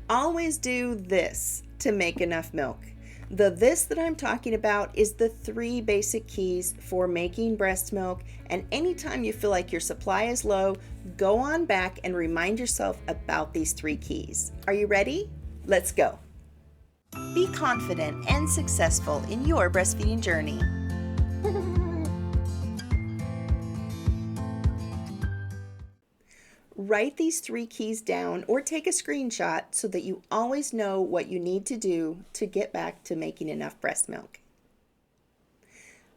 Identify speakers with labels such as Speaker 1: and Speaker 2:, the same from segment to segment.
Speaker 1: Always do this to make enough milk. The this that I'm talking about is the 3 basic keys for making breast milk, and anytime you feel like your supply is low, go on back and remind yourself about these 3 keys. Are you ready? Let's go. Be confident and successful in your breastfeeding journey. Write these 3 keys down or take a screenshot so that you always know what you need to do to get back to making enough breast milk.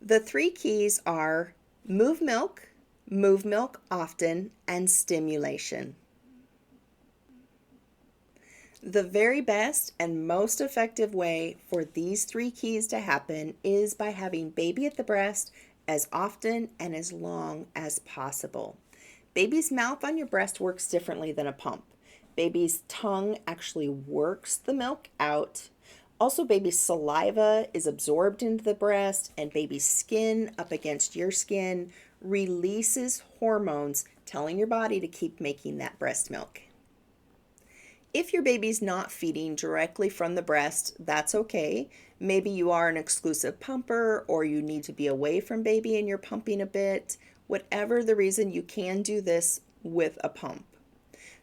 Speaker 1: The 3 keys are move milk often, and stimulation. The very best and most effective way for these 3 keys to happen is by having baby at the breast as often and as long as possible. Baby's mouth on your breast works differently than a pump. Baby's tongue actually works the milk out. Also, baby's saliva is absorbed into the breast, and baby's skin up against your skin releases hormones telling your body to keep making that breast milk. If your baby's not feeding directly from the breast, that's okay. Maybe you are an exclusive pumper, or you need to be away from baby and you're pumping a bit. Whatever the reason, you can do this with a pump.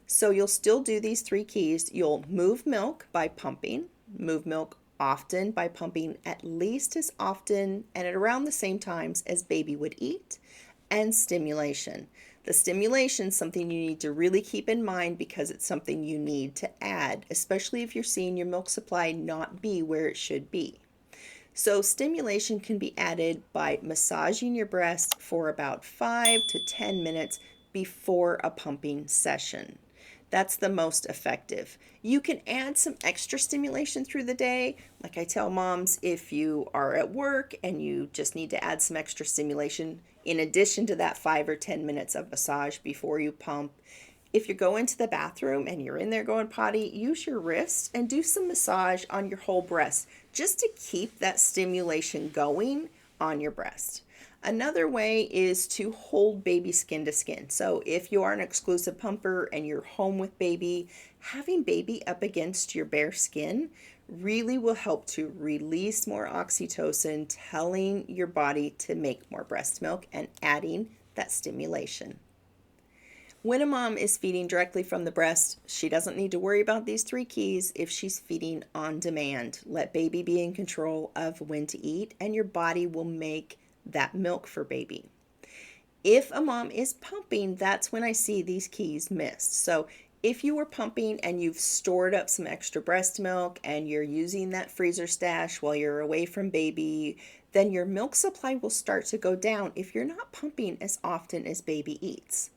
Speaker 1: So you'll still do these 3 keys. You'll move milk by pumping, move milk often by pumping at least as often and at around the same times as baby would eat, and stimulation. The stimulation is something you need to really keep in mind because it's something you need to add, especially if you're seeing your milk supply not be where it should be. So stimulation can be added by massaging your breast for about 5 to 10 minutes before a pumping session. That's the most effective. You can add some extra stimulation through the day. Like I tell moms, if you are at work and you just need to add some extra stimulation in addition to that 5 or 10 minutes of massage before you pump. If you go into the bathroom and you're in there going potty, use your wrist and do some massage on your whole breast just to keep that stimulation going on your breast. Another way is to hold baby skin to skin. So if you are an exclusive pumper and you're home with baby, having baby up against your bare skin really will help to release more oxytocin, telling your body to make more breast milk and adding that stimulation. When a mom is feeding directly from the breast, she doesn't need to worry about these 3 keys if she's feeding on demand. Let baby be in control of when to eat, and your body will make that milk for baby. If a mom is pumping, that's when I see these keys missed. So if you were pumping and you've stored up some extra breast milk and you're using that freezer stash while you're away from baby, then your milk supply will start to go down if you're not pumping as often as baby eats.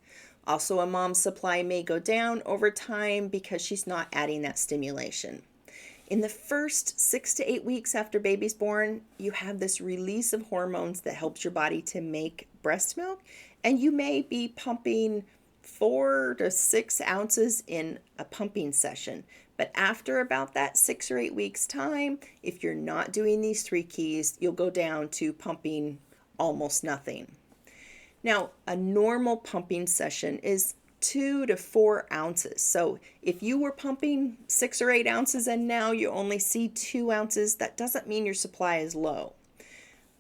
Speaker 1: Also, a mom's supply may go down over time because she's not adding that stimulation. In the first 6 to 8 weeks after baby's born, you have this release of hormones that helps your body to make breast milk, and you may be pumping 4 to 6 ounces in a pumping session. But after about that 6 or 8 weeks time, if you're not doing these 3 keys, you'll go down to pumping almost nothing. Now, a normal pumping session is 2 to 4 ounces. So if you were pumping 6 or 8 ounces and now you only see 2 ounces, that doesn't mean your supply is low.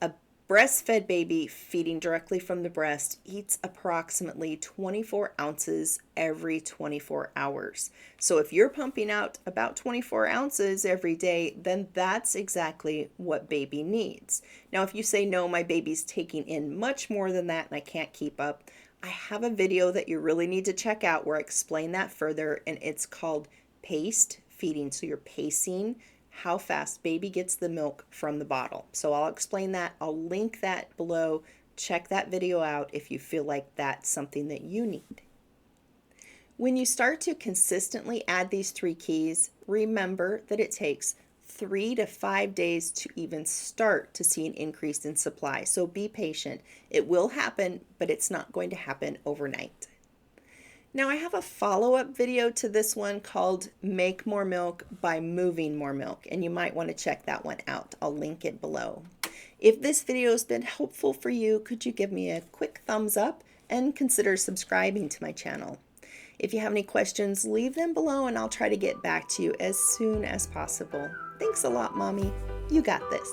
Speaker 1: A breastfed baby feeding directly from the breast eats approximately 24 ounces every 24 hours. So if you're pumping out about 24 ounces every day, then that's exactly what baby needs. Now, if you say, no, my baby's taking in much more than that and I can't keep up, I have a video that you really need to check out where I explain that further, and it's called paced feeding. So you're pacing how fast baby gets the milk from the bottle. So I'll explain that. I'll link that below. Check that video out if you feel like that's something that you need. When you start to consistently add these 3 keys, remember that it takes 3 to 5 days to even start to see an increase in supply. So be patient. It will happen, but it's not going to happen overnight. Now I have a follow-up video to this one called Make More Milk by Moving More Milk, and you might want to check that one out. I'll link it below. If this video has been helpful for you, could you give me a quick thumbs up and consider subscribing to my channel? If you have any questions, leave them below and I'll try to get back to you as soon as possible. Thanks a lot, Mommy. You got this.